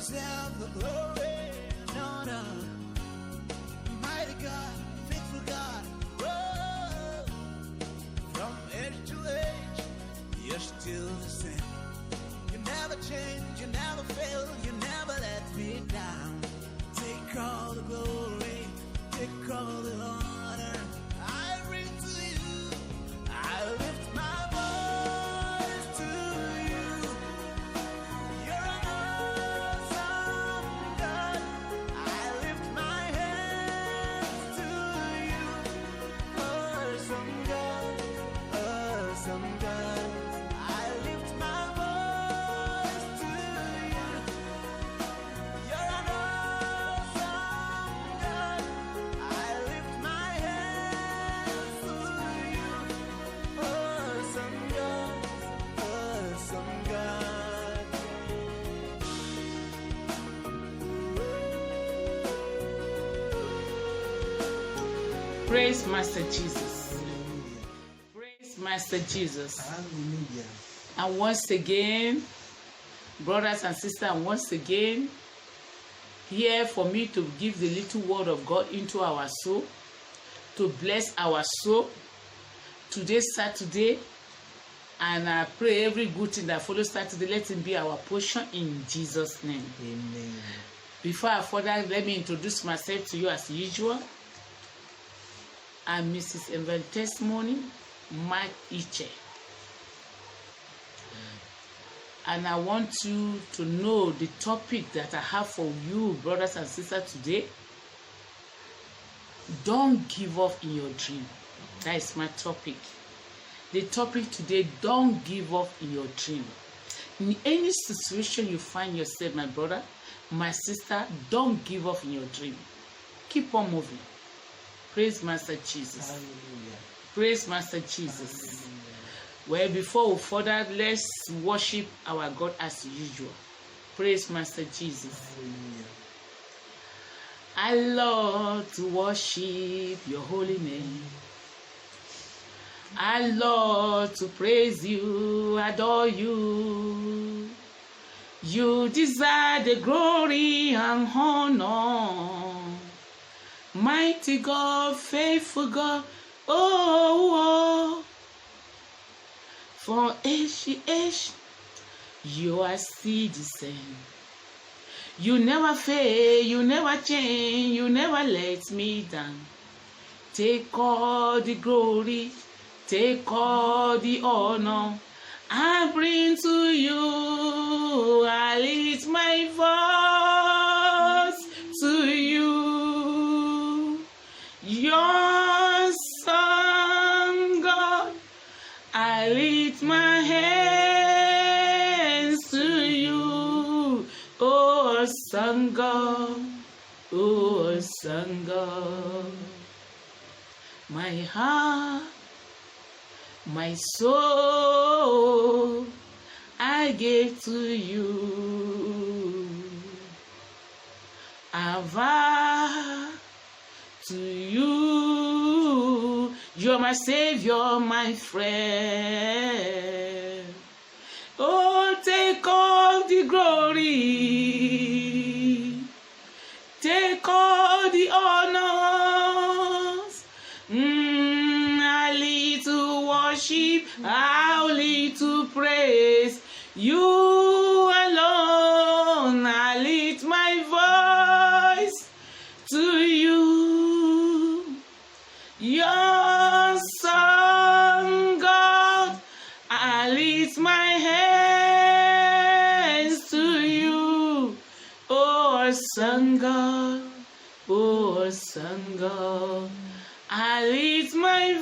deserve the glory and honor. Mighty God, faithful God, oh, from age to age, you're still the same. You never change, you never fail, you never let me down. Take all the glory, take all the honor. I bring to you, I lift my voice to you. You're an awesome God. I lift my hands to you. Awesome God, awesome God. I lift my voice to you. You're an awesome God. I lift my hands to you. Awesome God, awesome God. Praise Master Jesus. Praise Master Jesus. Hallelujah. And once again, brothers and sisters, once again, here for me to give the little word of God into our soul, to bless our soul. Today's Saturday, and I pray every good thing that follows Saturday, let it be our portion in Jesus' name. Amen. Before I further, let me introduce myself to you as usual. I'm Mrs. Evan Testimony, Mike Iche. And I want you to know the topic that I have for you, brothers and sisters, today. Don't give up in your dream. That is my topic. The topic today, don't give up in your dream. In any situation you find yourself, my brother, my sister, don't give up in your dream. Keep on moving. Praise Master Jesus. Hallelujah. Praise Master Jesus. Hallelujah. Well, before we further, let's worship our God as usual. Praise Master Jesus. Hallelujah. I love to worship your holy name. I love to praise you, adore you. You deserve the glory and honor. Mighty God, faithful God, oh. From age to age, you are still the same. You never fail, you never change, you never let me down. Take all the glory, take all the honor. I bring to you, I lift my voice to you. Your son, God, I lift my hands to you. Oh, son God, oh, son God. My heart, my soul, I give to you. I vow to you. You're my savior, my friend. Oh, take all the glory. Take all the honors. I live to worship, I live to praise you alone. I lift my voice to you. Your son, God, I lift my hands to you. Oh, son God, oh, son God, I lift my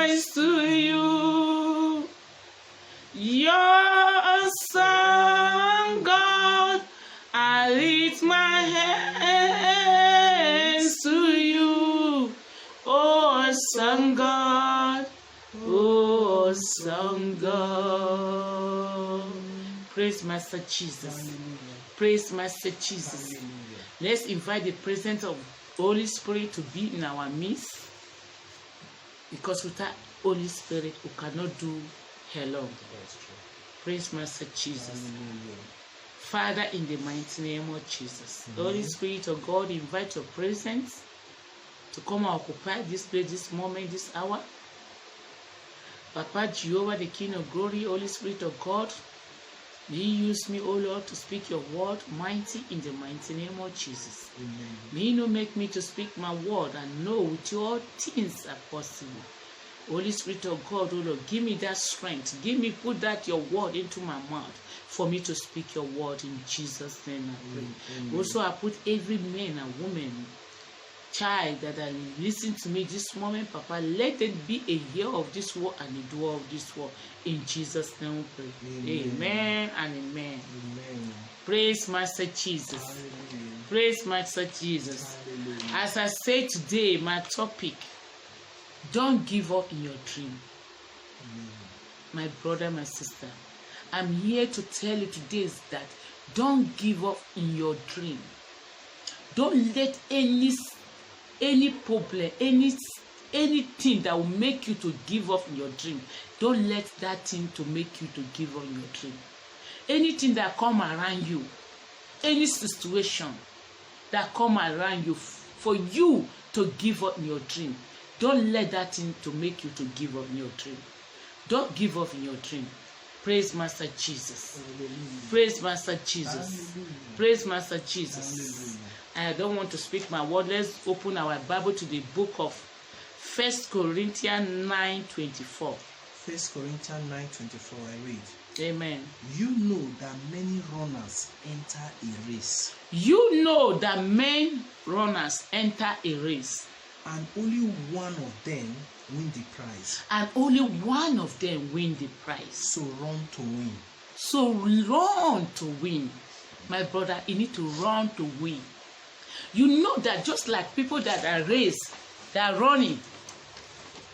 voice to you. Your son, God, I lift my hands to you. Oh, son God, oh, son God. Praise Master Jesus. Hallelujah. Praise Master Jesus. Hallelujah. Let's invite the presence of Holy Spirit to be in our midst, because without Holy Spirit we cannot do alone. That's true. Praise Master Jesus. Hallelujah. Father, in the mighty name of Jesus, Holy Spirit of God, invite your presence to come and occupy this place, this moment, this hour. Papa Jehovah, the King of glory, Holy Spirit of God, may you use me, O Lord, to speak your word mighty in the mighty name of Jesus. Amen. May you not make me to speak my word and know with you all things are possible. Holy Spirit of God, O Lord, give me that strength. Put that your word into my mouth for me to speak your word in Jesus' name I pray. Amen. Also, I put every man and woman, child that are listening to me this moment, Papa, let it be a hearer of this word and a doer of this word. In Jesus' name we pray. Amen and amen. Amen. Praise Master Jesus. Hallelujah. Praise Master Jesus. Hallelujah. As I say today, my topic, don't give up in your dream. My brother, my sister, I'm here to tell you today is that don't give up in your dream. Don't let any problem, anything that will make you to give up in your dream, don't let that thing to make you to give up in your dream. Anything that come around you, any situation that come around you for you to give up in your dream, don't let that thing to make you to give up in your dream. Don't give up in your dream. Praise Master Jesus. Hallelujah. Praise Master Jesus. Hallelujah. Praise Master Jesus. I don't want to speak my word. Let's open our Bible to the book of 1 Corinthians 9:24. 1 Corinthians 9:24, I read. Amen. You know that many runners enter a race, You know that many runners enter a race, and only one of them win the prize. and only one of them win the prize. So run to win. So run to win. My brother, you need to run to win. You know that just like people that are race, that are running,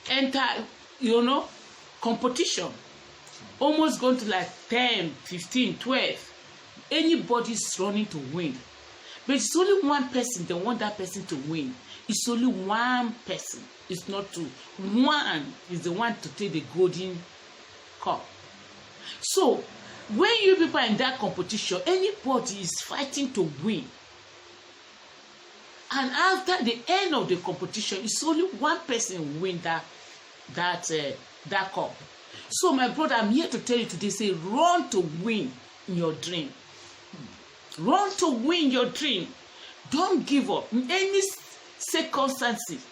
enter, competition, almost going to like 10, 15, 12. Anybody's running to win. But it's only one person, they want that person to win. It's only one person. It's not two. One is the one to take the golden cup. So, when you people are in that competition, anybody is fighting to win. And after the end of the competition, it's only one person win that cup. So, my brother, I'm here to tell you today, say, run to win in your dream. Run to win your dream. Don't give up in any circumstances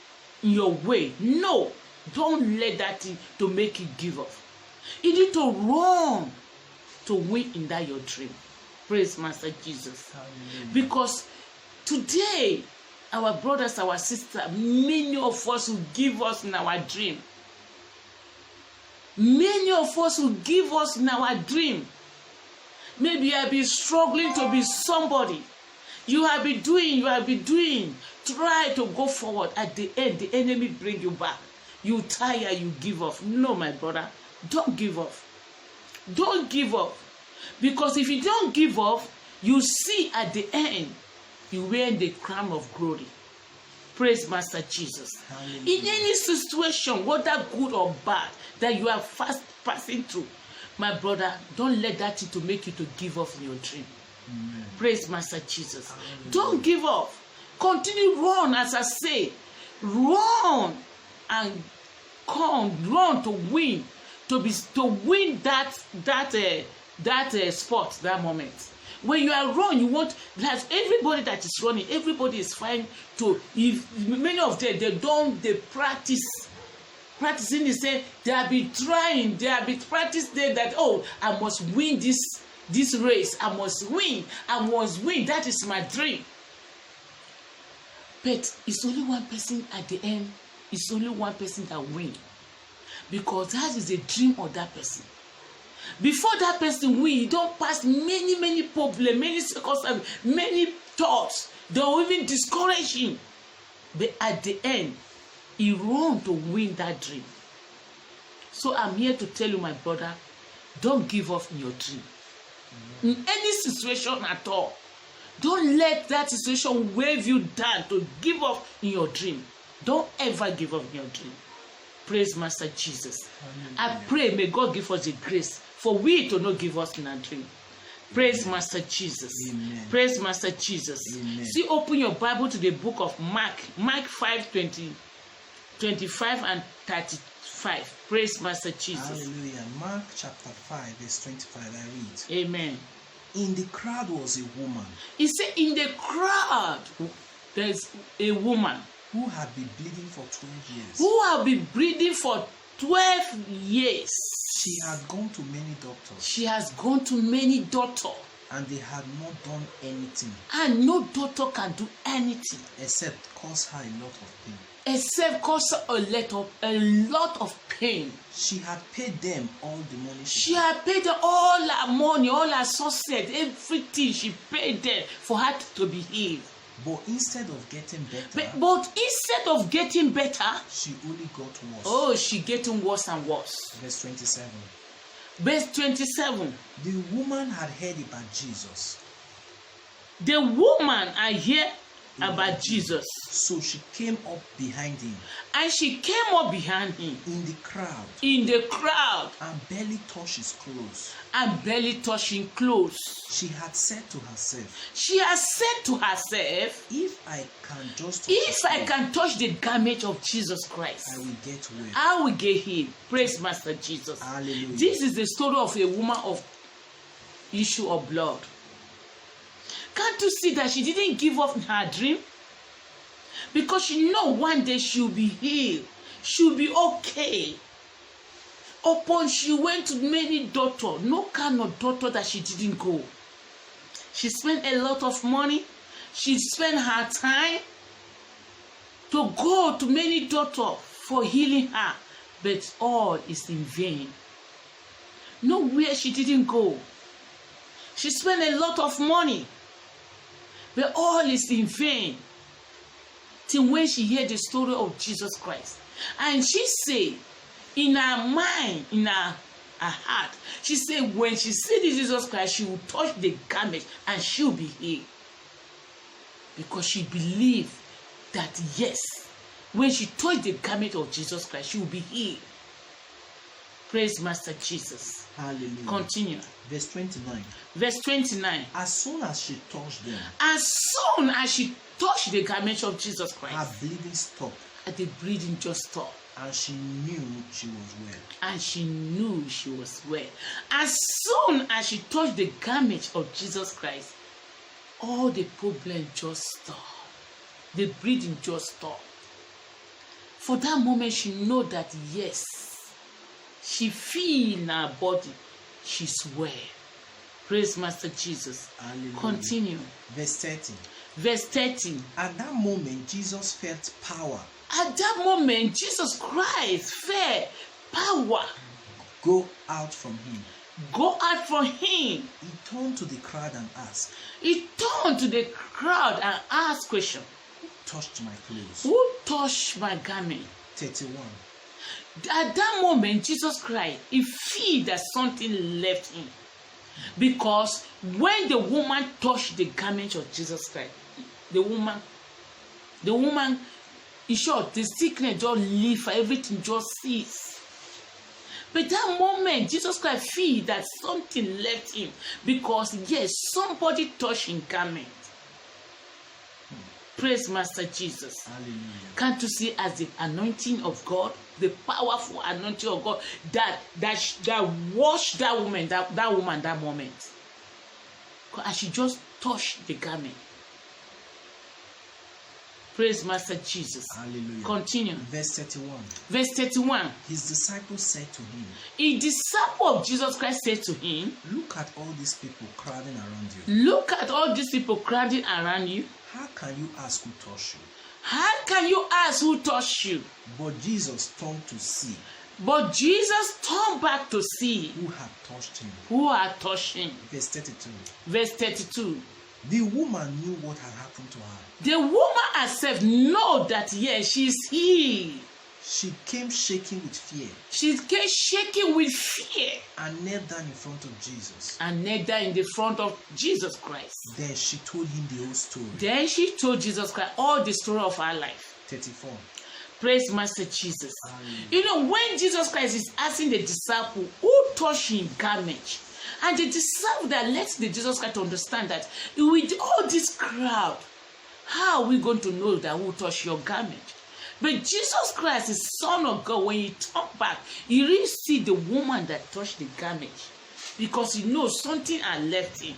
in your way. No, don't let that thing to make you give up. You need to run to win in that your dream. Praise Master Jesus. Hallelujah. Because today, our brothers, our sisters, many of us will give us in our dream. Many of us will give us in our dream. Maybe you have been struggling to be somebody. You have been doing. Try to go forward. At the end, the enemy bring you back. You tire, you give up. No, my brother, don't give up. Don't give up. Because if you don't give up, you see at the end, you wear the crown of glory. Praise Master Jesus. Hallelujah. In any situation, whether good or bad, that you are passing through, my brother, don't let that thing to make you to give up in your dream. Amen. Praise Master Jesus. Hallelujah. Don't give up. Continue run, as I say. Run and run to win, to win that sport, that moment. When you are run, you want that everybody that is running, everybody is fine to. If many of them they practicing the same, they have been trying, they have been practicing that, oh, I must win this race, I must win. That is my dream. But it's only one person at the end. It's only one person that wins, because that is the dream of that person. Before that person win, you don't pass many problems, many circumstances, many thoughts. They will even discourage him. But at the end, he run to win that dream. So I'm here to tell you, my brother, don't give up in your dream. In any situation at all, don't let that situation wave you down to give up in your dream. Don't ever give up in your dream. Praise Master Jesus. I pray, may God give us the grace for we to not give us in our dream. Praise Master Jesus. Amen. Praise Master Jesus. Amen. See, open your Bible to the book of Mark. Mark 5:25 and 35. Praise Master Jesus. Hallelujah. Mark chapter 5, verse 25, I read. Amen. In the crowd was a woman He said, in the crowd, there's a woman who had been bleeding for 12 years. who have been bleeding for 12 years. She had gone to many doctors, She has gone to many doctors, and they had not done anything and no doctor can do anything except cause her a lot of pain. except cause her a lot of pain. She had paid them all the money She had paid them all her money, all her success, everything. She paid them for her to be healed. But instead of getting better, But instead of getting better, she only got worse. oh, she getting worse and worse. Verse 27. Verse 27. The woman had heard about Jesus, The woman I hear about Jesus, so she came up behind him and she came up behind him in the crowd in the crowd and barely touched his clothes. and barely touching clothes. She had said to herself, She has said to herself, if I can just touch if his I clothes, can touch the garment of Jesus Christ, I will get well. I will get healed. Praise Master Jesus. Hallelujah. This is the story of a woman of issue of blood. Can't you see that she didn't give up her dream? Because she know one day she'll be healed. She'll be okay. Upon she went to many doctors, no kind of doctor that she didn't go. She spent a lot of money. She spent her time to go to many doctors for healing her. But all is in vain. Nowhere she didn't go. She spent a lot of money. But all is in vain. Till when she heard the story of Jesus Christ. And she said, in her mind, in her heart, she said when she see Jesus Christ, she will touch the garment and she will be healed. Because she believed that yes, when she touched the garment of Jesus Christ, she will be healed. Praise Master Jesus. Hallelujah. Continue. Verse 29. Verse 29. As soon as she touched them, As soon as she touched the garment of Jesus her Christ, bleeding stopped, the bleeding just stopped. and she knew she was well. And she knew she was well. As soon as she touched the garment of Jesus Christ, all the problem just stopped. The bleeding just stopped. For that moment, she know that yes, she feel in her body she's well. Praise Master Jesus. Hallelujah. Continue. Verse 30. Verse 30. At that moment, Jesus felt power At that moment, Jesus Christ felt power go out from him. go out from him. He turned to the crowd and asked, He turned to the crowd and asked question, touched my clothes. who touched my garment? 31. At that moment, Jesus Christ, he feel that something left him. Because when the woman touched the garment of Jesus Christ, the woman, in short, the sickness just leave, everything just cease. But that moment, Jesus Christ feel that something left him. Because yes, somebody touched his garment. Praise Master Jesus. Hallelujah. Can't you see as the anointing of God, the powerful anointing of God that washed that woman that moment? As she just touched the garment. Praise Master Jesus. Hallelujah. Continue. Verse 31. Verse 31. His disciples said to him, A disciple of Jesus Christ said to him, look at all these people crowding around you. look at all these people crowding around you. How can you ask who touched you? How can you ask who touched you? But Jesus turned to see But Jesus turned back to see who had touched him. who had touched him. Verse 32. Verse 32. The woman knew what had happened to her. The woman herself know that yes, she's healed. She came shaking with fear She came shaking with fear and knelt down in front of Jesus. and knelt down in the front of Jesus Christ. Then she told him the whole story. Then she told Jesus Christ all the story of her life. 34. Praise Master Jesus. Hallelujah. You know, when Jesus Christ is asking the disciple who touched his garment, And the disciples that let the Jesus Christ understand that with all this crowd, how are we going to know that who touched your garment? But Jesus Christ, the Son of God, when he turned back, he really see the woman that touched the garment, because he knows something had left him.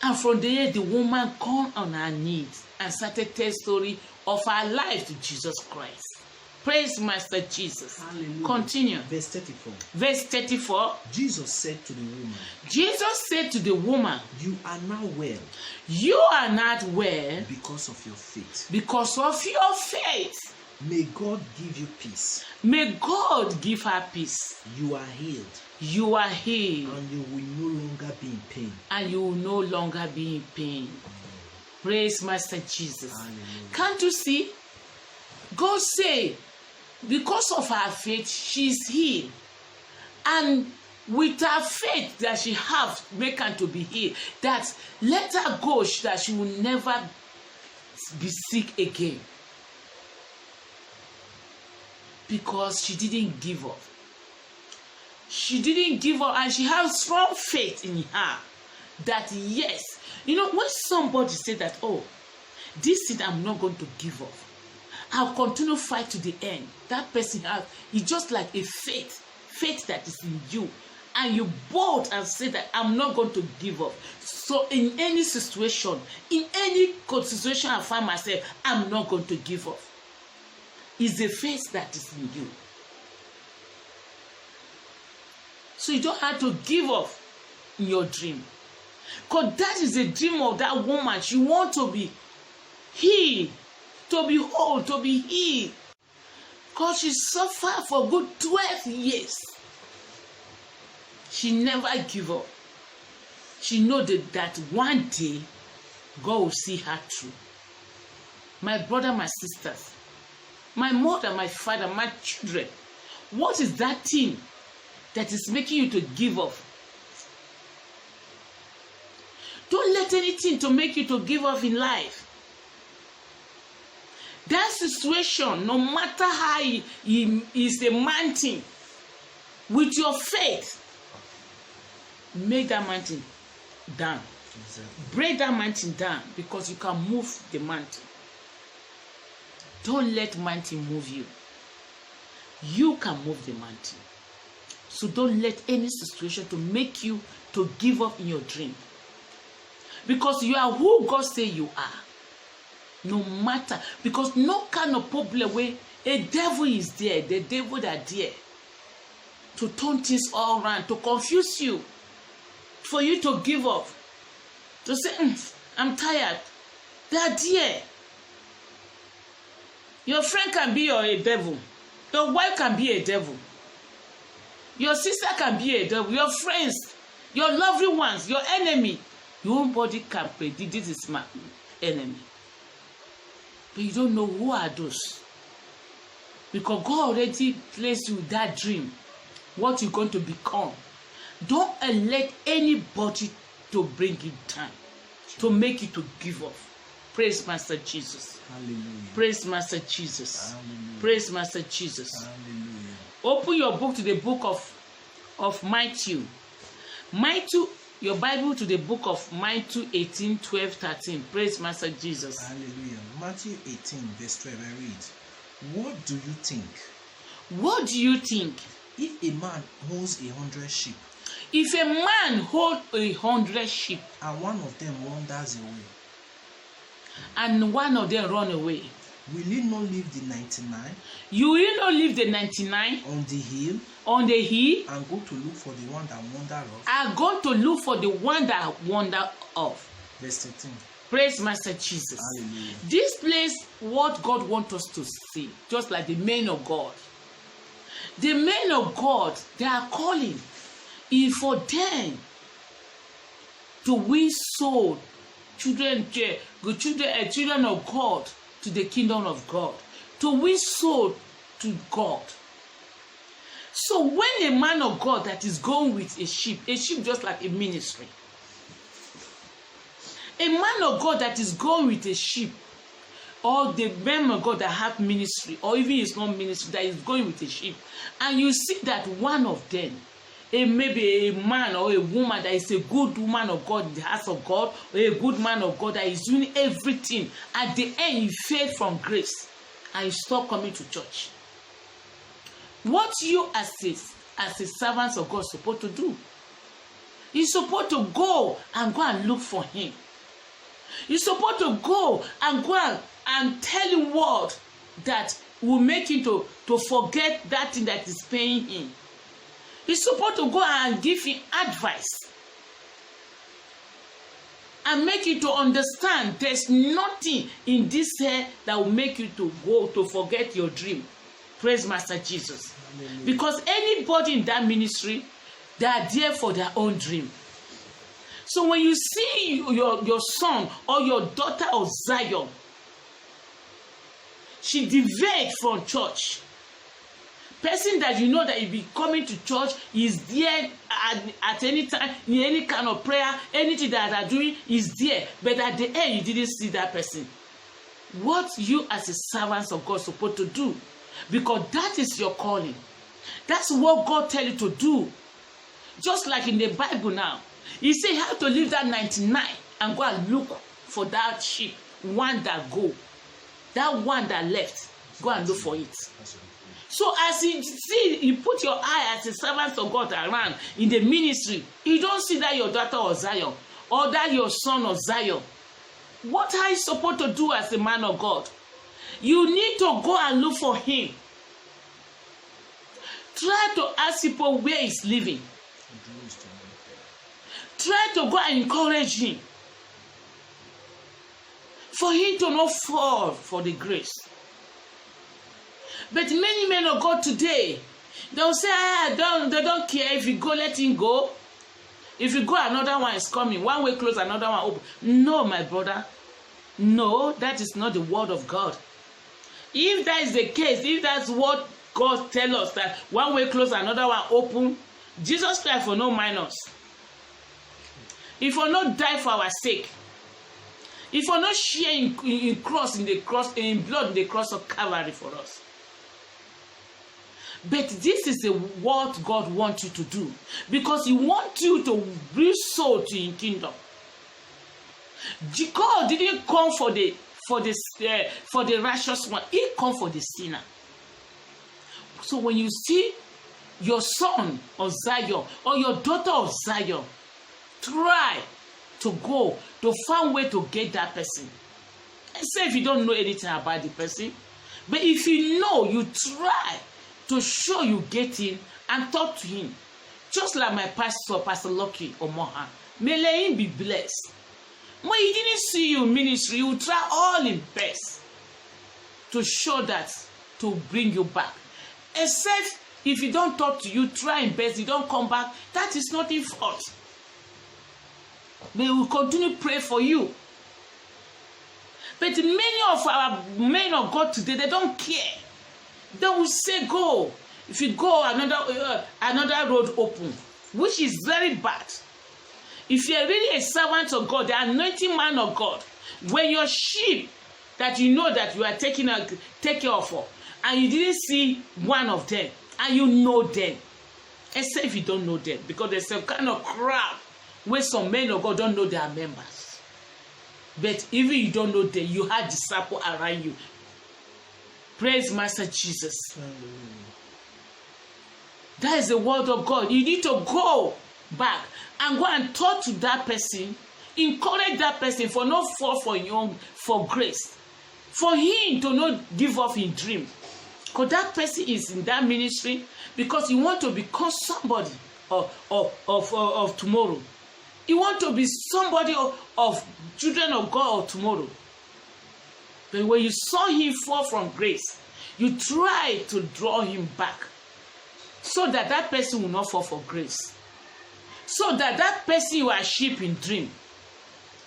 And from there, the woman gone on her knees and started tell story of her life to Jesus Christ. Praise Master Jesus. Hallelujah. Continue. Verse 34. Verse 34. Jesus said to the woman, Jesus said to the woman, you are now well you are not well because of your faith. because of your faith. May God give you peace. May God give her peace. You are healed, You are healed, and you will no longer be in pain. and you will no longer be in pain. Praise Master Jesus. Hallelujah. Can't you see? God say, because of her faith, she is healed. And with her faith that she have, make her to be healed. That let her go, that she will never be sick again. Because she didn't give up. She didn't give up, and she has strong faith in her. That yes, when somebody say that, oh, this thing I'm not going to give up, I'll continue to fight to the end. That person is just like a faith that is in you, and you bold and say that I'm not going to give up. So in any situation, in any situation I find myself, I'm not going to give up. It's the faith that is in you. So you don't have to give up in your dream. Because that is the dream of that woman. She wants to be healed, to be whole, to be healed. Because she suffered for good 12 years. She never give up. She knows that one day God will see her through. My brother, my sisters, my mother, my father, my children, what is that thing that is making you to give up? Don't let anything to make you to give up in life. That situation, no matter how it is a mountain, with your faith, make that mountain down. Exactly. Break that mountain down, because you can move the mountain. Don't let mountain move you. You can move the mountain. So don't let any situation to make you to give up in your dream. Because you are who God say you are. No matter, because no kind of problem where a devil is there, the devil that there to turn things all around, to confuse you, for you to give up, to say, I'm tired. They are there. Your friend can be a devil. Your wife can be a devil. Your sister can be a devil. Your friends, your lovely ones, your enemy. Nobody can predict this is my enemy. But you don't know who are those. Because God already placed you that dream. What you're going to become. Don't let anybody to bring it down. To make you to give up. Praise Master Jesus. Hallelujah. Praise Master Jesus. Hallelujah. Praise Master Jesus. Hallelujah. Open your book to the book of Matthew. Matthew, your Bible to the book of Matthew 18, 12, 13. Praise Master Jesus. Hallelujah. Matthew 18, verse 12, I read, what do you think? What do you think? If a man owns 100 sheep, If a man hold 100 sheep, and one of them wanders away, and one of them run away, will he not leave the 99 you will not leave the 99 on the hill on the hill and go to look for the one that wandered off? are going to look for the one that wandered off. Verse 13. Praise Master Jesus. Hallelujah. This place, what God wants us to see, just like the men of God. The men of God, they are calling is for them to win soul, children of God to the kingdom of God, to win soul to God. So when a man of God that is going with a sheep just like a ministry, a man of God that is going with a sheep, or the men of God that have ministry, or even it's not ministry, that is going with a sheep, and you see that one of them maybe a man or a woman that is a good woman of God in the house of God, or a good man of God that is doing everything, at the end you fail from grace and you stop coming to church. What you as a servant of God supposed to do? You're supposed to go and look for him. You're supposed to go and tell him word that will make him to forget that thing that is paying him. You're supposed to go and give him advice and make you to understand there's nothing in this hair that will make you to go to forget your dream. Praise Master Jesus. Amen. Because anybody in that ministry, they are there for their own dream. So when you see your son or your daughter of Zion, she deviated from church. Person that you know that he be coming to church is there at any time, in any kind of prayer, anything that they are doing is there. But at the end, you didn't see that person. What you as a servant of God supposed to do? Because that is your calling. That's what God tell you to do. Just like in the Bible now. He say you have to leave that 99 and go and look for that sheep, one that go. That one that left, go and look for it. So as you see, you put your eye as a servant of God around in the ministry, you don't see that your daughter of Zion or that your son of Zion. What are you supposed to do as a man of God? You need to go and look for him. Try to ask people where he's living. Try to go and encourage him. For him to not fall for the grace. But many men of God today, they'll say, they don't care if you go, let him go. If you go, another one is coming. One way closed, another one open. No, my brother. No, that is not the word of God. If that is the case, if that's what God tells us, that one way closed, another one open, Jesus Christ will not mind us. If we will not die for our sake, if we will not share in blood in the cross of Calvary for us. But this is what God wants you to do, because He wants you to bring soul to His kingdom. God didn't come for the righteous one; He come for the sinner. So when you see your son of Zion or your daughter of Zion, try to go to find a way to get that person. Except if you don't know anything about the person, but if you know, you try to show you get him and talk to him. Just like my pastor, Pastor Lucky Omoha. May let him be blessed. When he didn't see you in ministry, he will try all his best to show that, to bring you back. Except if he don't talk to you, try his best, he don't come back, that is not his fault. They will continue to pray for you. But many of our men of God today, they don't care. They will say, go. If you go, another road open, which is very bad. If you're really a servant of God, the anointing man of God, when your sheep that you know that you are take care of, and you didn't see one of them, and you know them, except if you don't know them, because there's a kind of crowd where some men of God don't know their members. But even you don't know them, you have disciples around you. Praise Master Jesus. That is the word of God. You need to go back and go and talk to that person, encourage that person for not fall for grace, for him to not give up his dream. Because that person is in that ministry because he want to become somebody of tomorrow. He want to be somebody of children of God of tomorrow. But when you saw him fall from grace, you try to draw him back so that that person will not fall for grace. So that that person you are sheep in dream,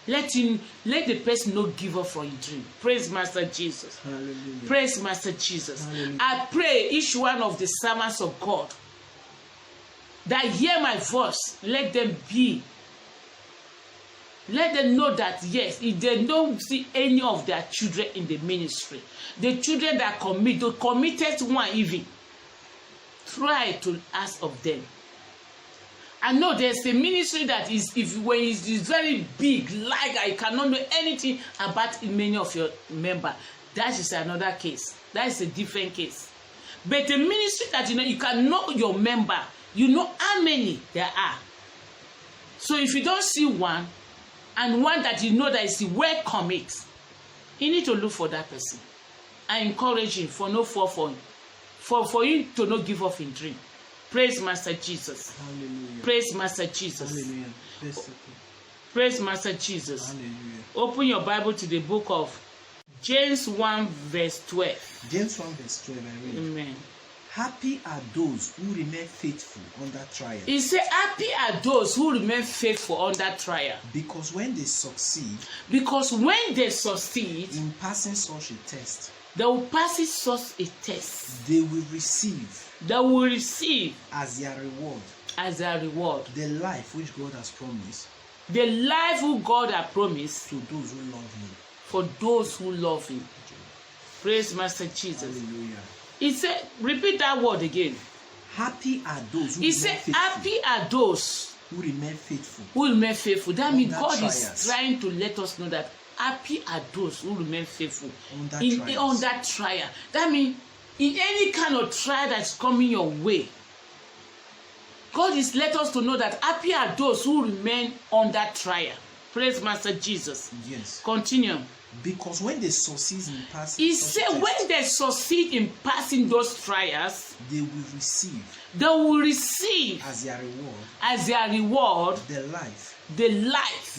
let the person not give up from his dream. Praise Master Jesus. Hallelujah. Praise Master Jesus. Hallelujah. I pray each one of the servants of God that hear my voice, let them know that yes, if they don't see any of their children in the ministry, the children that the committed one even, try to ask of them. I know there's a ministry that is, when it's very big, like I cannot know anything about many of your members. That is another case. That is a different case. But the ministry that you can know your member, you know how many there are. So if you don't see one, and one that you know that is well commit, you need to look for that person. I encourage him for no for you to not give up in dream. Praise Master Jesus. Hallelujah. Praise Master Jesus. Hallelujah. Praise Master Jesus. Hallelujah. Open your Bible to the book of James 1 verse 12. James 1 verse 12, I read. Amen. Happy are those who remain faithful under trial. He said, happy are those who remain faithful under trial. Because when they succeed in passing such a test, they will pass such a test. they will receive as their reward the life which God has promised the life who God has promised to those who love Him. For those who love Him. Praise Master Jesus. Hallelujah. He said, repeat that word again. Happy are those who He said, happy are those who remain faithful. That means God trials. is trying to let us know that happy are those who remain faithful On that trial. That means in any kind of trial that's coming your way, God is let us to know that happy are those who remain on that trial. Praise Master Jesus. Yes. Continue. Because when they succeed in passing, He said, when they succeed in passing those trials, they will receive as their reward the life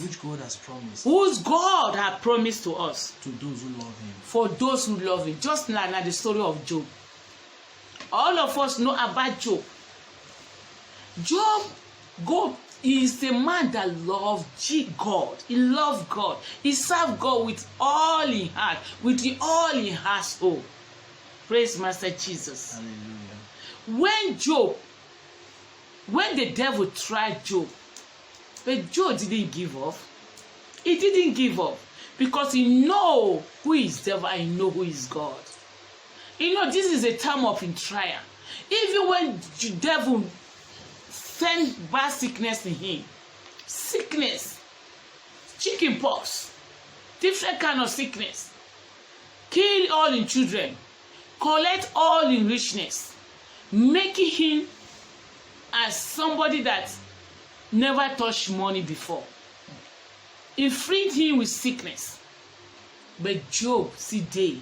which God has promised whose God had promised to us, to those who love Him. for those who love Him. Just like the story of Job. All of us know about Job. God is a man that loved God. He loved God. He served God with all he had, with all he has. Oh, praise Master Jesus. Hallelujah. When the devil tried Job, but Job didn't give up. He didn't give up because he know who is devil and he know who is God. This is a time of trial. Even when the devil send bad sickness in him, chicken pox, different kind of sickness, kill all in children, collect all in richness, making him as somebody that never touched money before. He freed him with sickness. But Job he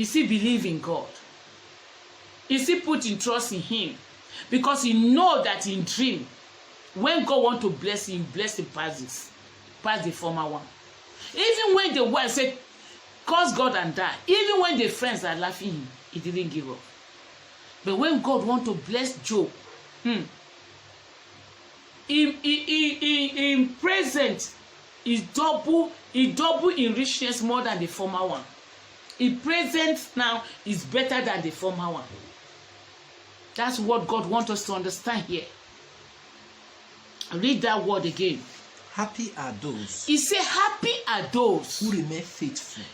still believe in God. He still put in trust in Him. Because he know that in dream, when God want to bless him, bless him past the former one. Even when the wife said, curse God and die, even when the friends are laughing him, he didn't give up. But when God want to bless Job, in present, he double in richness more than the former one. In present now is better than the former one. That's what God wants us to understand here. Read that word again. Happy are those. He said, happy are those who remain faithful.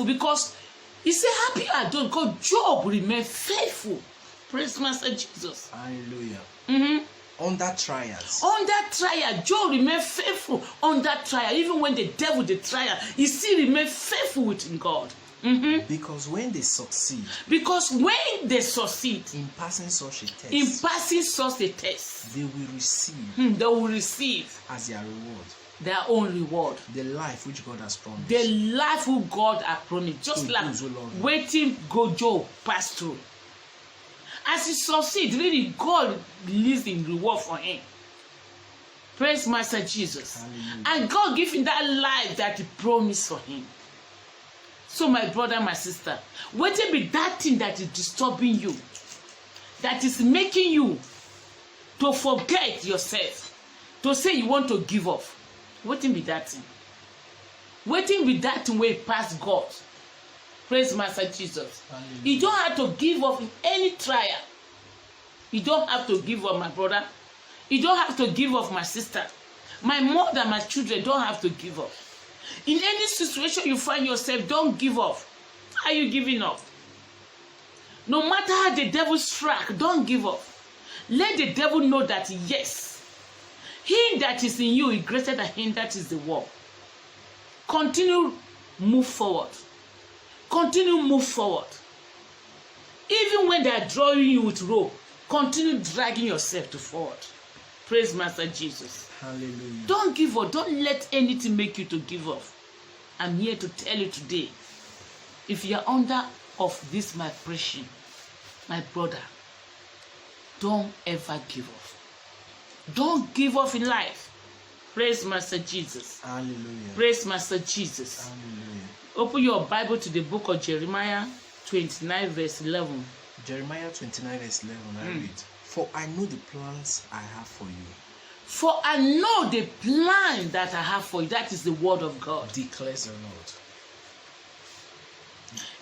Because he said, happy are those because Job remained faithful. Praise Master Jesus. Hallelujah. Under trials. Job remained faithful under trial. Even when the devil the trial, he still remained faithful with God. Because when they succeed in passing such a test, they will receive as their reward their own reward, the life which God has promised, just like waiting Job passed through. As he succeeds, really God released in reward for him. Praise Master Jesus. Hallelujah. And God gave him that life that he promised for him. So my brother, my sister, waiting be that thing that is disturbing you, that is making you to forget yourself, to say you want to give up. Waiting be that thing. Waiting be that thing way past God. Praise Master Jesus. Hallelujah. You don't have to give up in any trial. You don't have to give up, my brother. You don't have to give up, my sister. My mother, my children don't have to give up. In any situation you find yourself, don't give up. Why are you giving up? No matter how the devil strike, don't give up. Let the devil know that yes, he that is in you is greater than him that is the world. Continue, move forward. Continue, move forward. Even when they are drawing you with rope, continue dragging yourself to forward. Praise Master Jesus. Hallelujah. Don't give up. Don't let anything make you to give up. I'm here to tell you today, if you are under of this my preaching, my brother, don't ever give up. Don't give up in life. Praise Master Jesus. Hallelujah. Praise Master Jesus. Hallelujah. Open your Bible to the book of Jeremiah 29 verse 11. Jeremiah 29 verse 11, I read, for I know the plans I have for you. For I know the plan that I have for you. That is the word of God. Declares the Lord.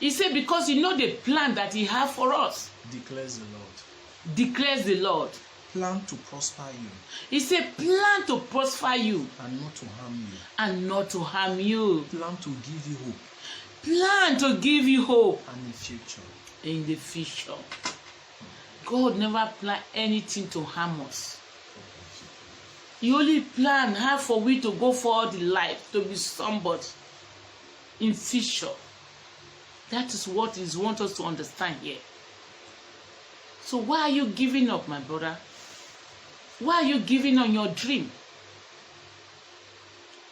He said, because you know the plan that he has for us. Declares the Lord. Declares the Lord. Plan to prosper you. He said, plan to prosper you. And not to harm you. And not to harm you. Plan to give you hope. Plan to give you hope. And the future. In the future. God never planned anything to harm us. He only planned how for we to go forward in life, to be somebody in future. That is what He wants us to understand here. So why are you giving up, my brother? Why are you giving on your dream?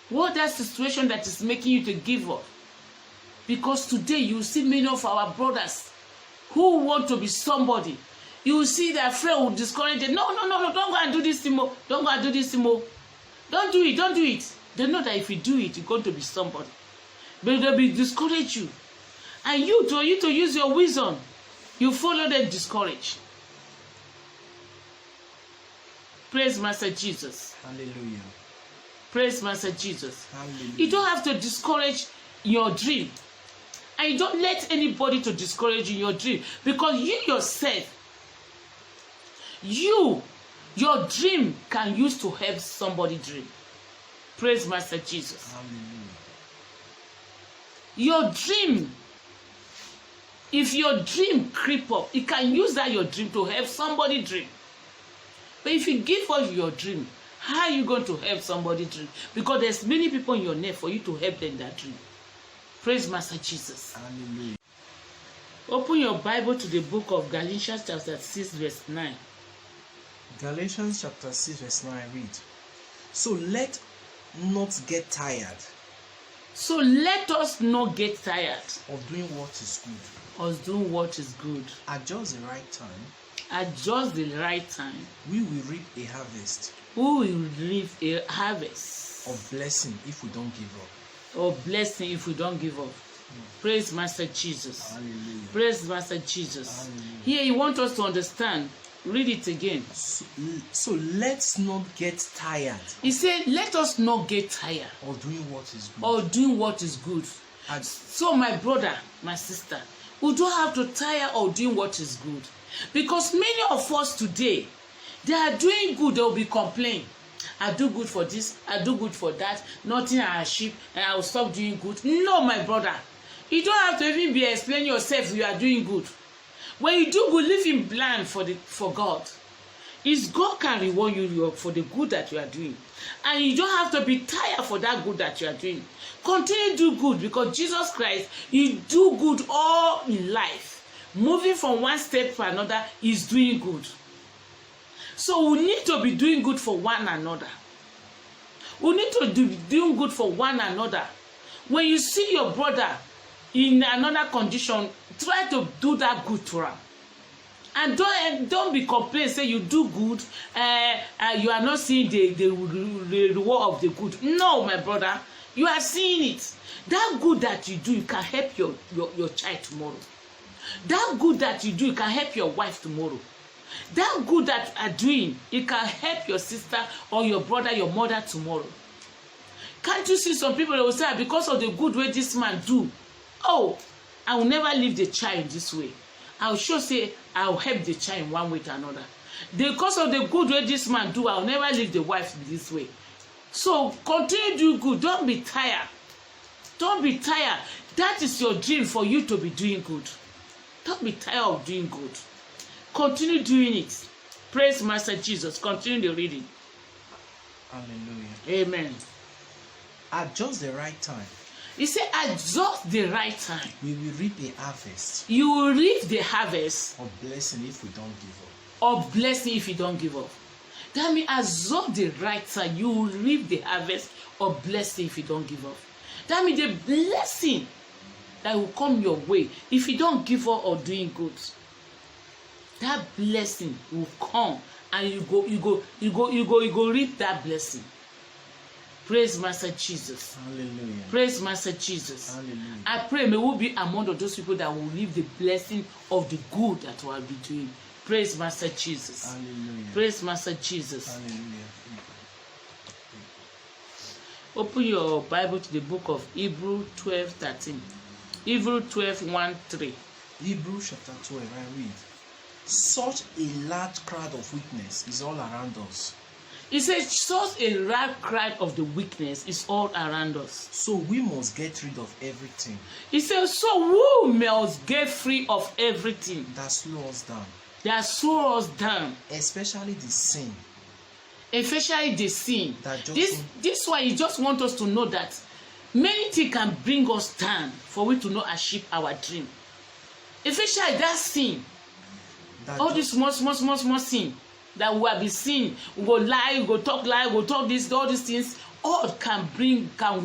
What that situation that is making you to give up? Because today you see many of our brothers who want to be somebody. You will see their friend will discourage them. No, don't go and do this, Timo. Don't go and do this, Timo. Don't do it. They know that if you do it, you're going to be somebody. But they'll be discourage you. And you to use your wisdom, you follow them discourage. Praise Master Jesus. Hallelujah. Praise Master Jesus. Hallelujah. You don't have to discourage your dream. And you don't let anybody to discourage you in your dream. Because you yourself, your dream can use to help somebody dream. Praise Master Jesus. Hallelujah. Your dream, if your dream creep up, it can use that your dream to help somebody dream. But if you give up your dream, how are you going to help somebody dream? Because there's many people in your net for you to help them that dream. Praise Master Jesus. Hallelujah. Open your Bible to the book of Galatians chapter 6 verse 9. Galatians chapter 6 verse 9 read, so let not get tired. So let us not get tired of doing what is good. Of doing what is good. At just the right time. At just the right time. We will reap a harvest. We will reap a harvest. Of blessing if we don't give up. Of blessing if we don't give up. Praise Master Jesus. Hallelujah. Praise Master Jesus. Hallelujah. Here He wants us to understand. Read it again. So let's not get tired. He said, let us not get tired. Of doing what is good. Or doing what is good. So my brother, my sister, we don't have to tire of doing what is good. Because many of us today, they are doing good, they will be complaining. I do good for this, I do good for that, nothing I achieve, and I will stop doing good. No, my brother. You don't have to even be explaining yourself you are doing good. When you do good, live in blind for God. Is God can reward you for the good that you are doing. And you don't have to be tired for that good that you are doing. Continue to do good because Jesus Christ, He do good all in life. Moving from one step to another is doing good. So we need to be doing good for one another. We need to be doing good for one another. When you see your brother in another condition, try to do that good to him. And don't be complaining, say you do good, you are not seeing the reward of the good. No, my brother, you are seeing it. That good that you do, you can help your child tomorrow. That good that you do, you can help your wife tomorrow. That good that you are doing, it can help your sister or your brother, your mother tomorrow. Can't you see some people that will say, because of the good way this man do, oh, I will never leave the child this way. I will sure say I will help the child in one way to another. Because of the good way this man do, I will never leave the wife this way. So continue to do good. Don't be tired. Don't be tired. That is your dream for you to be doing good. Don't be tired of doing good. Continue doing it. Praise Master Jesus. Continue the reading. Hallelujah. Amen. At just the right time. He said, at just the right time, we will reap a harvest. You will reap the harvest of blessing if we don't give up. Of blessing if you don't give up. That means at just the right time, you will reap the harvest of blessing if you don't give up. That means the blessing that will come your way if you don't give up or doing good. That blessing will come and you go reap that blessing. Praise Master Jesus. Hallelujah. Praise Master Jesus. Hallelujah. I pray may we be among those people that will reap the blessing of the good that we will be doing. Praise Master Jesus. Hallelujah. Praise Master Jesus. Hallelujah. Open your Bible to the book of Hebrews 12:13. Hebrews 12:1-3. Hebrews chapter 12, I read. Such a large crowd of witness is all around us. He says, such a large crowd of the weakness is all around us. So we must get rid of everything. He says, so we must get free of everything that slow us down. That slow us down. Especially the sin. Especially the sin. This why he just want us to know that many things can bring us down for we to not achieve our dream. Especially that sin. All this small sin that we have been seeing, we go lie, we go talk this, all these things, all can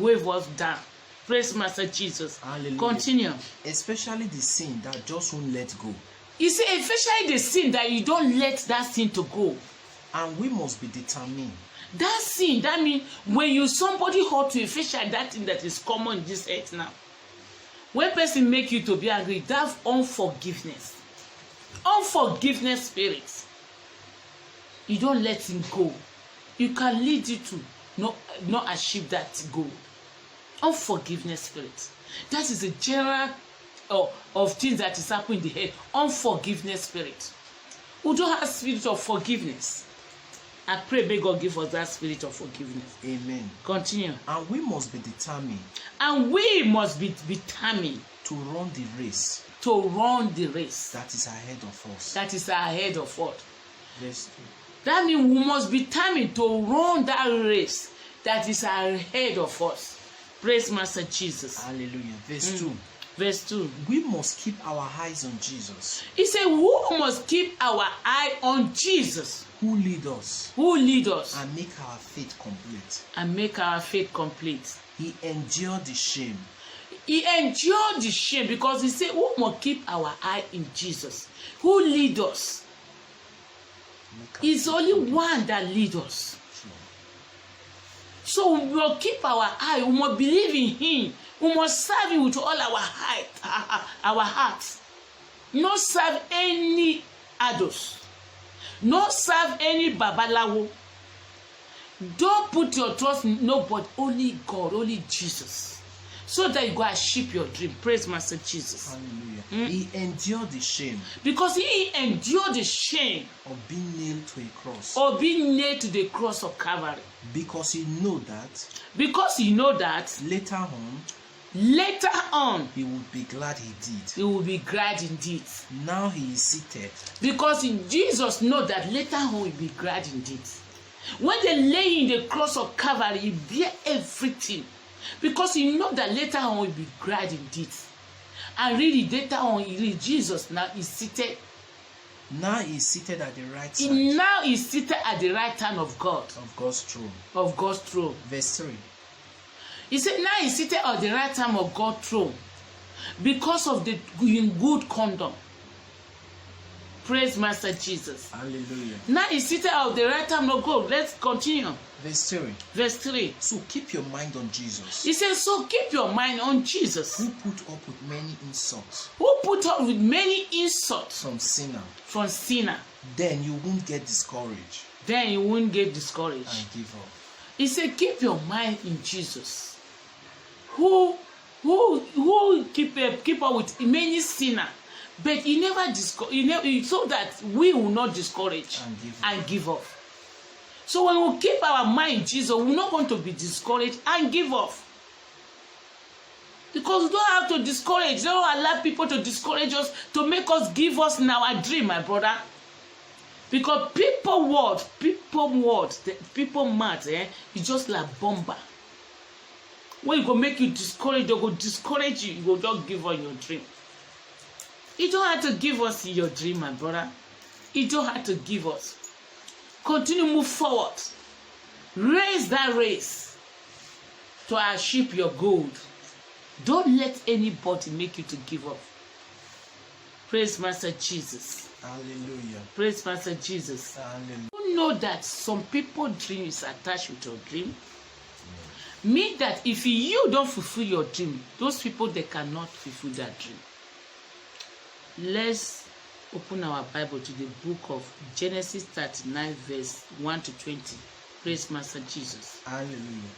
wave us down. Praise Master Jesus. Hallelujah. Continue. Especially the sin that just won't let go. You see, especially the sin that you don't let that sin to go. And we must be determined. That sin, that means when somebody hurt you, especially that thing that is common in this earth now. When person make you to be angry, that's unforgiveness. Unforgiveness spirit. You don't let him go. You can lead you to not achieve that goal. Unforgiveness spirit. That is a general of things that is happening in the head. Unforgiveness spirit. We don't have spirit of forgiveness. I pray may God give us that spirit of forgiveness. Amen. Continue. And we must be determined. And we must be determined to run the race. To run the race. That is ahead of us. That is ahead of us. Verse 2. That means we must be determined to run that race that is ahead of us. Praise Master Jesus. Hallelujah. Verse 2. Verse 2. We must keep our eyes on Jesus. He said, we must keep our eye on Jesus. Who lead us. Who lead us. And make our faith complete. And make our faith complete. He endured the shame. He endured the shame because he said, we must keep our eye in Jesus. Who lead us. It's only one that leads us. So we will keep our eye. We must believe in him. We must serve him with all our hearts. Not serve any adults. Not serve any babalawo. Don't put your trust in nobody. Only God, only Jesus. So that you go achieve your dream. Praise Master Jesus. Hallelujah. He endured the shame. Because he endured the shame of being nailed to a cross. Or being nailed to the cross of Calvary. Because he know that. Because he know that. Later on. He would be glad he did. He will be glad indeed. Now he is seated. Because Jesus know that later on he will be glad indeed. When they lay in the cross of Calvary, he bear everything. Because he know that later on he will be glad indeed. And really later on, Jesus now is seated. Now he is seated at the right side. Now he is seated at the right hand of God. Of God's throne. Of God's throne. Verse 3. He said, now he is seated at the right hand of God's throne. Because of the good conduct. Praise Master Jesus. Hallelujah. Now he's seated at the right hand of God. Let's continue. Verse 3. Verse 3. So keep your mind on Jesus. He says, so keep your mind on Jesus. Who put up with many insults. Who put up with many insults. From sinner. From sinner. Then you won't get discouraged. Then you won't get discouraged. And give up. He said, keep your mind in Jesus. Who keep up with many sinner. But he never so that we will not discourage and give up. So when we keep our mind in Jesus, we're not going to be discouraged and give up. Because we don't have to discourage. Don't allow people to discourage us, to make us give us in our dream, my brother. Because people mad, it's just like bomber. When you go make you discourage, they go discourage you. You go just give up your dream. You don't have to give us your dream, my brother. You don't have to give us. Continue move forward. Raise that race to achieve your goal. Don't let anybody make you to give up. Praise Master Jesus. Hallelujah. Praise Master Jesus. Hallelujah. You know that some people's dream is attached with your dream. Mean that if you don't fulfill your dream, those people, they cannot fulfill that dream. Let's open our Bible to the book of Genesis 39 verse 1 to 20. Praise Master Jesus. Hallelujah.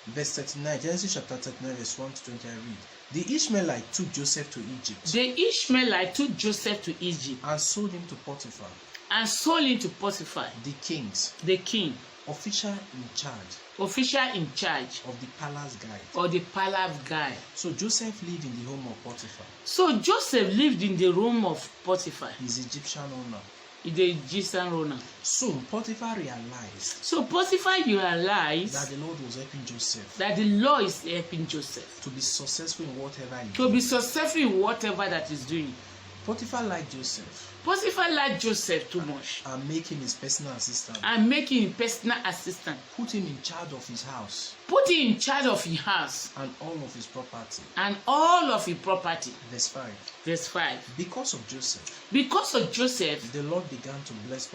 Verse 39, Genesis chapter 39 verse 1 to 20, I read. The Ishmaelite took Joseph to Egypt. The Ishmaelite took Joseph to Egypt. And sold him to Potiphar. And sold him to Potiphar. The king. Official in charge of the palace guard. Or the palace guy. So Joseph lived in the home of Potiphar. So Joseph lived in the room of Potiphar. His Egyptian owner. The Egyptian owner. Soon Potiphar realized. So Potiphar realized that the Lord was helping Joseph. That the Lord is helping Joseph. To be successful in whatever he To be successful in whatever that he's doing. Potiphar liked Joseph. Potiphar liked Joseph too much. And make him his personal assistant. Put him in charge of his house. And all of his property. Verse 5. Because of Joseph. The Lord began to bless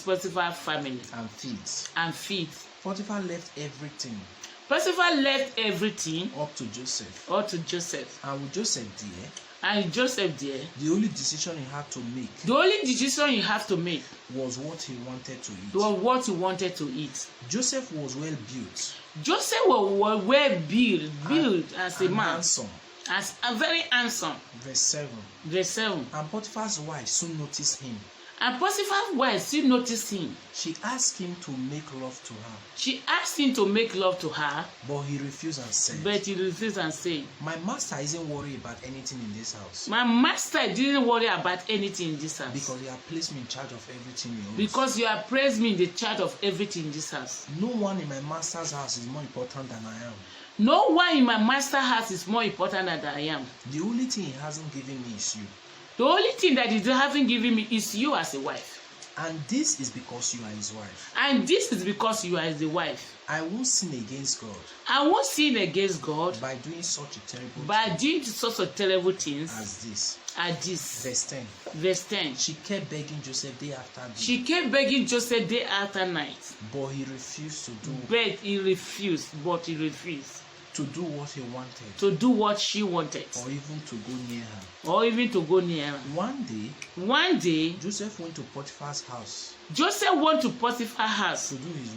Potiphar's family. And feed. Potiphar left everything. Up to Joseph. And with Joseph there. The only decision he had to make. Was what he wanted to eat. Joseph was well built. Built as a man. Handsome. As a very handsome. Verse 7. And Potiphar's wife soon noticed him. She asked him to make love to her. But he refused and said. My master isn't worried about anything in this house. Because he has placed me in charge of everything in this house. No one in my master's house is more important than I am. The only thing he hasn't given me is you. The only thing that he haven't given me is you as a wife. And this is because you are his wife. I won't sin against God. By doing such a terrible thing. As this. Verse 10. She kept begging Joseph day after night. But he refused to do. To do what he wanted. She wanted. Or even to go near her. One day. Joseph went to Potiphar's house. To do his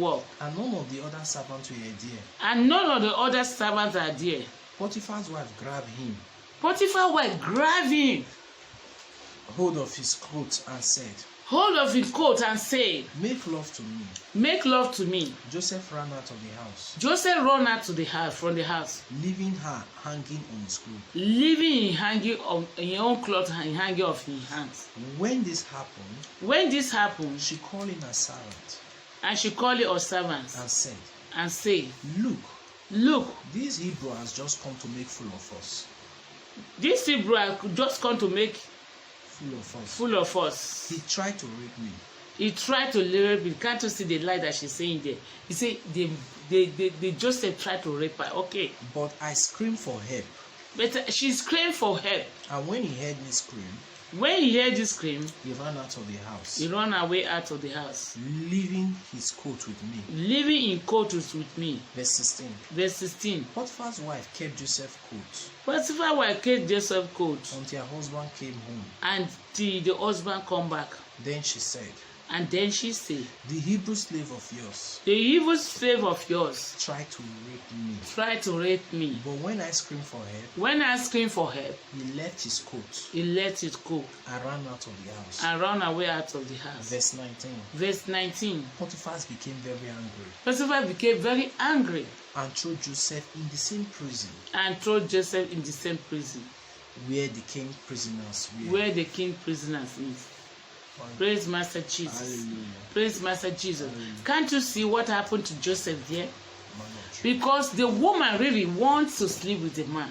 work. And none of the other servants were there. Potiphar's wife grabbed him. Hold of his coat and said. Make love to me. Joseph ran out of the house. Leaving her hanging on his clothes. Hanging off his hands. When this happened. She called in her servant. And said. Look. This Hebrew has just come to make fool of us. He tried to rape me. Can't you see the lie that she's saying there? He said they Joseph tried to rape her. Okay. But I screamed for help. But she screamed for help. And when he heard me scream. He ran out of the house. He ran away out of the house. Leaving his coat with me. Verse 16. Potiphar's wife kept Joseph's coat. Until her husband came home. Until the husband come back. Then she said. The Hebrew slave of yours. Tried to rape me. But when I screamed for help. He left his coat. And ran away out of the house. Verse 19. Potiphar became very angry. And threw Joseph in the same prison. Where the king prisoners were. Where the king prisoners is. Praise Master Jesus. Hallelujah. Praise Master Jesus. Hallelujah. Can't you see what happened to Joseph there? Because the woman really wants to sleep with the man.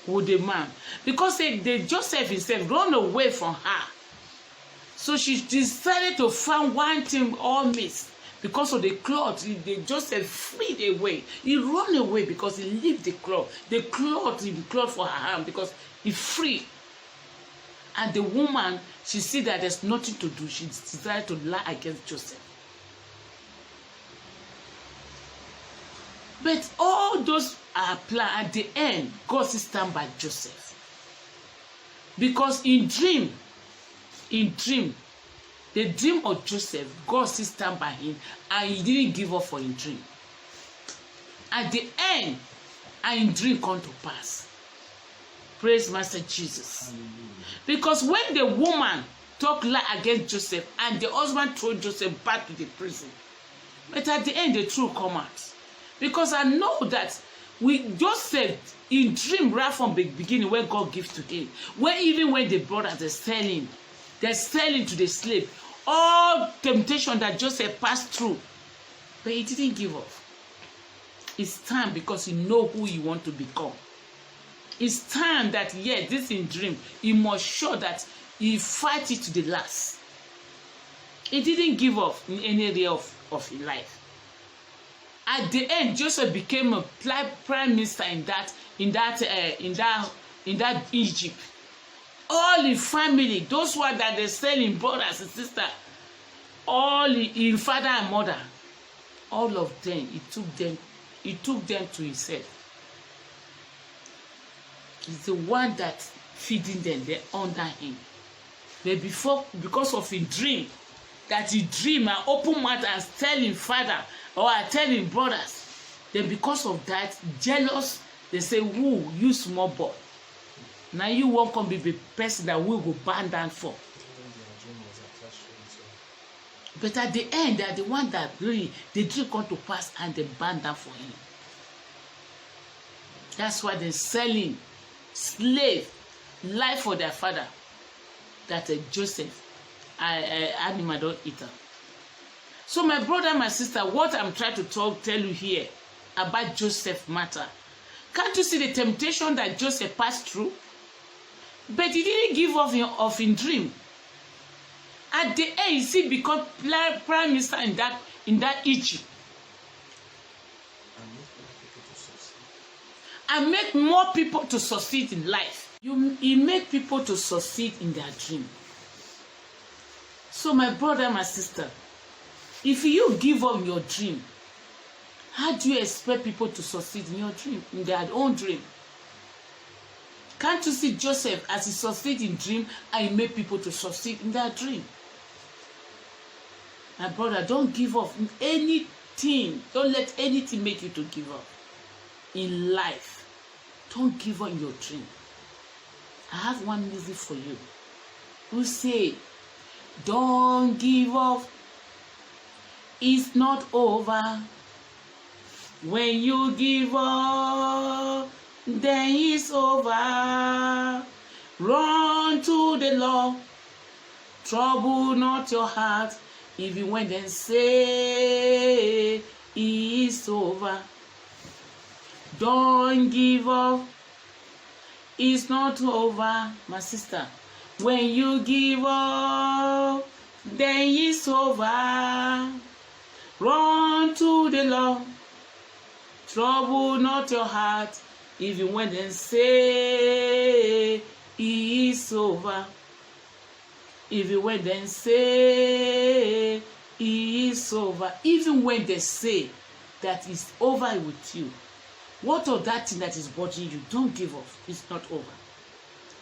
With the man. Because Joseph himself run away from her. So she decided to find one thing all missed. Because of the cloth, Joseph freed away. He ran away because he left the cloth. The cloth for her hand because he free. And the woman, she see that there's nothing to do. She decided to lie against Joseph. But all those are planned. At the end, God still stand by Joseph. Because in dream, the dream of Joseph, God still stand by him, and he didn't give up for his dream. At the end, and his dream come to pass. Praise Master Jesus. Hallelujah. Because when the woman talk lie against Joseph, and the husband throw Joseph back to the prison, but at the end, the truth come out. Because I know that Joseph in dream right from the beginning when God gives to him, even when the brothers are selling to the slave, all temptation that Joseph passed through, but he didn't give up. It's time because he know who he want to become. It's time that this in dream, he must show that he fight it to the last. He didn't give up in any area of his life. At the end, Joseph became a prime minister in that Egypt. All his family, those ones that they selling brothers and sisters, all his father and mother, all of them, he took them to himself. He's the one that feeding them, they're under him. But because of his dream, that he dream and open mouth and tell him father or tell him brothers, then because of that, jealous, they say, who you small boy. Now you won't come be the person that we go burn down for. But at the end, they are the one that really the dream come to pass and they burn down for him. That's why they're selling slave life for their father. That Joseph, animal don't eat them. So my brother, my sister, what I'm trying to tell you here about Joseph matter. Can't you see the temptation that Joseph passed through? But he didn't give up of his dream. At the end, he become prime minister in that Egypt. And make more people to succeed in life. He make people to succeed in their dream. So my brother, my sister, if you give up your dream, how do you expect people to succeed in your dream, in their own dream? Can't you see Joseph as he succeeded in dream and he made people to succeed in their dream? My brother, don't give up in anything. Don't let anything make you to give up in life. Don't give up in your dream. I have one music for you. Who say, don't give up. It's not over. When you give up, then it's over. Run to the Lord. Trouble not your heart. Even when they say it's over. Don't give up. It's not over, my sister. When you give up, then it's over. Run to the Lord. Trouble not your heart, even when they say it's over. Even when they say it's over. Even when they say that it's over with you. What of that thing that is bothering you? Don't give up. It's not over.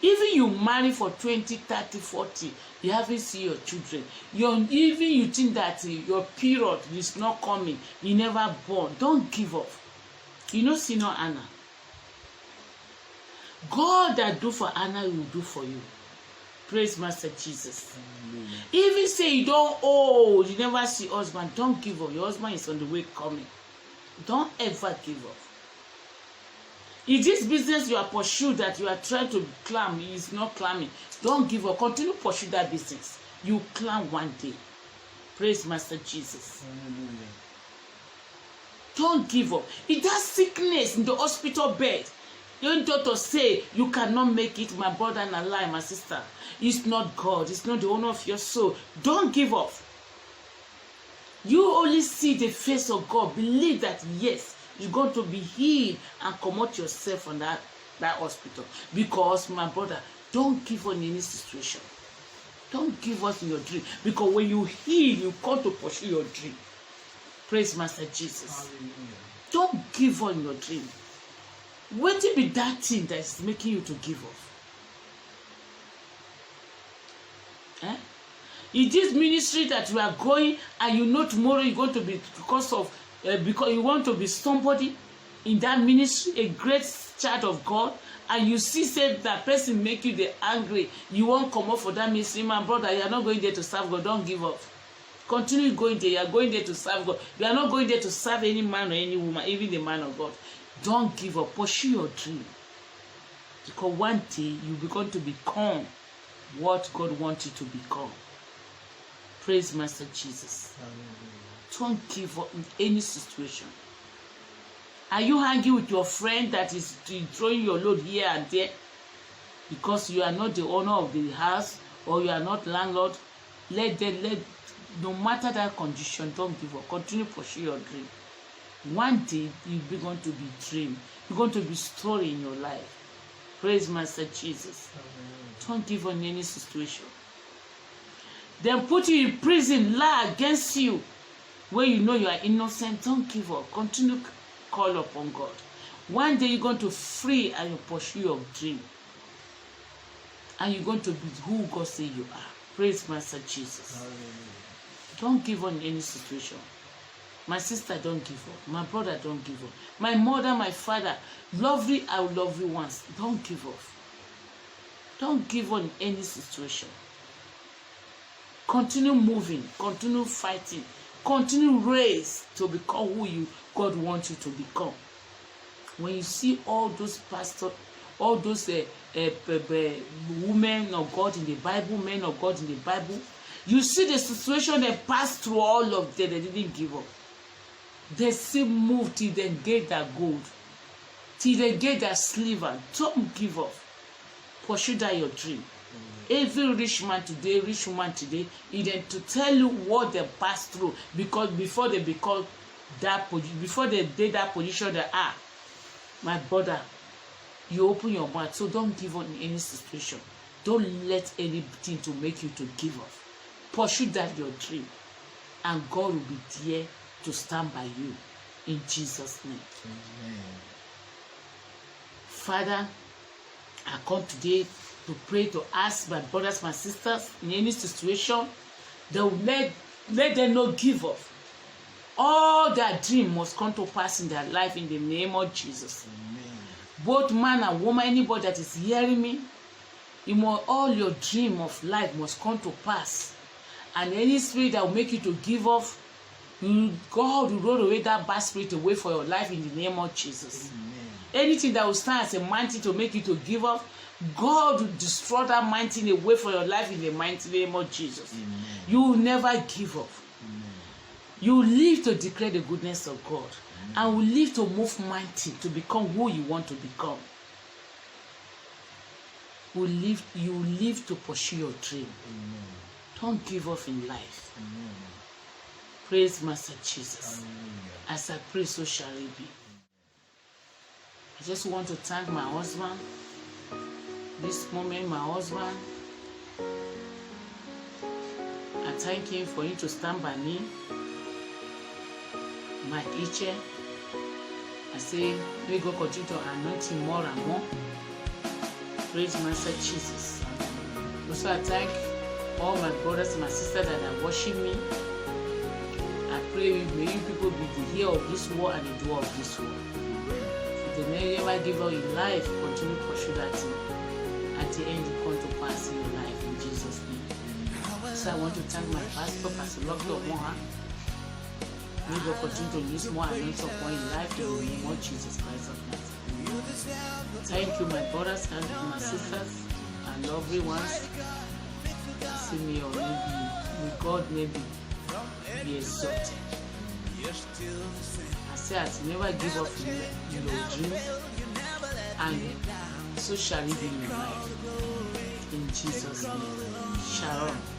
Even you marry for 20, 30, 40, you haven't seen your children. Even you think that your period is not coming, you never born. Don't give up. You know, see no Anna. God that do for Anna will do for you. Praise Master Jesus. Hallelujah. Even say you don't old, you never see husband, don't give up. Your husband is on the way coming. Don't ever give up. If this business you are pursuing that you are trying to climb is not climbing, don't give up. Continue to pursue that business. You climb one day. Praise Master Jesus. Hallelujah. Don't give up. If that sickness in the hospital bed, your doctor say you cannot make it, my brother and alive, my sister. It's not God. It's not the owner of your soul. Don't give up. You only see the face of God. Believe that, yes, you're going to be healed and promote yourself from that hospital. Because, my brother, don't give up in any situation. Don't give up in your dream. Because when you heal, you come to pursue your dream. Praise Master Jesus. Hallelujah. Don't give up in your dream. What will be that thing that is making you to give up? In this ministry that you are going and you know tomorrow you're going to be because you want to be somebody in that ministry, a great child of God, and you see say that person make you the angry, you won't come up for that ministry, my brother, you are not going there to serve God. Don't give up. Continue going there. You are going there to serve God. You are not going there to serve any man or any woman, even the man of God. Don't give up. Pursue your dream. Because one day you're going to become what God wants you to become. Praise Master Jesus. Don't give up in any situation. Are you hanging with your friend that is throwing your load here and there because you are not the owner of the house or you are not landlord? No matter that condition, don't give up. Continue to pursue your dream. One day you're going to be dream. You're going to be story in your life. Praise Master Jesus. Don't give up in any situation. Then put you in prison, lie against you, where you know you are innocent. Don't give up. Continue to call upon God. One day you're going to free and you pursue your dream. And you're going to be who God says you are. Praise Master Jesus. Hallelujah. Don't give up in any situation. My sister, don't give up. My brother, don't give up. My mother, my father, lovely, I will love you once. Don't give up. Don't give up in any situation. Continue moving, continue fighting, continue race to become who God wants you to become. When you see all those pastors, all those women of God in the Bible, men of God in the Bible, you see the situation they passed through, all of them, they didn't give up. They still moved till they get their gold, till they get their silver. Don't give up. Pursue that your dream. Every rich man today, rich woman today, is to tell you what they passed through, because before they become that position, before they did that position, they are. My brother, you open your mouth, so don't give up in any situation. Don't let anything to make you to give up. Pursue that your dream, and God will be there to stand by you in Jesus' name. Amen. Father, I come today to pray, to ask my brothers, my sisters, in any situation, they will let them not give up. All their dream must come to pass in their life in the name of Jesus. Amen. Both man and woman, anybody that is hearing me, all your dream of life must come to pass. And any spirit that will make you to give up, God will roll away that bad spirit away for your life in the name of Jesus. Amen. Anything that will stand as a mountain to make you to give up, God will destroy that mountain away for your life in the mighty name of Jesus. Amen. You will never give up. Amen. You will live to declare the goodness of God. Amen. And will live to move mountain to become who you want to become. You will live to pursue your dream. Amen. Don't give up in life. Amen. Praise Master Jesus. Hallelujah. As I pray, so shall it be. I just want to thank my husband. This moment, my husband, I thank him for him to stand by me, my teacher. I say, may God continue to anoint him more and more. Praise Master Jesus. Also, I thank all my brothers and my sisters that are watching me. I pray, may you people be the hearer of this word and the doer of this word. If they never give up in life, continue to pursue that thing. At the end, you come to pass in your life in Jesus' name. So I want to thank my pastor, Pastor Dr. Moha. May God continue to use more anointing upon your life in the name of Jesus Christ of Nazareth. Thank you, my brothers and my sisters and lovely ones. See me or maybe God maybe be exalted. I say I never give up in your dreams, and so shall it be in your life. In Jesus' name. Shalom.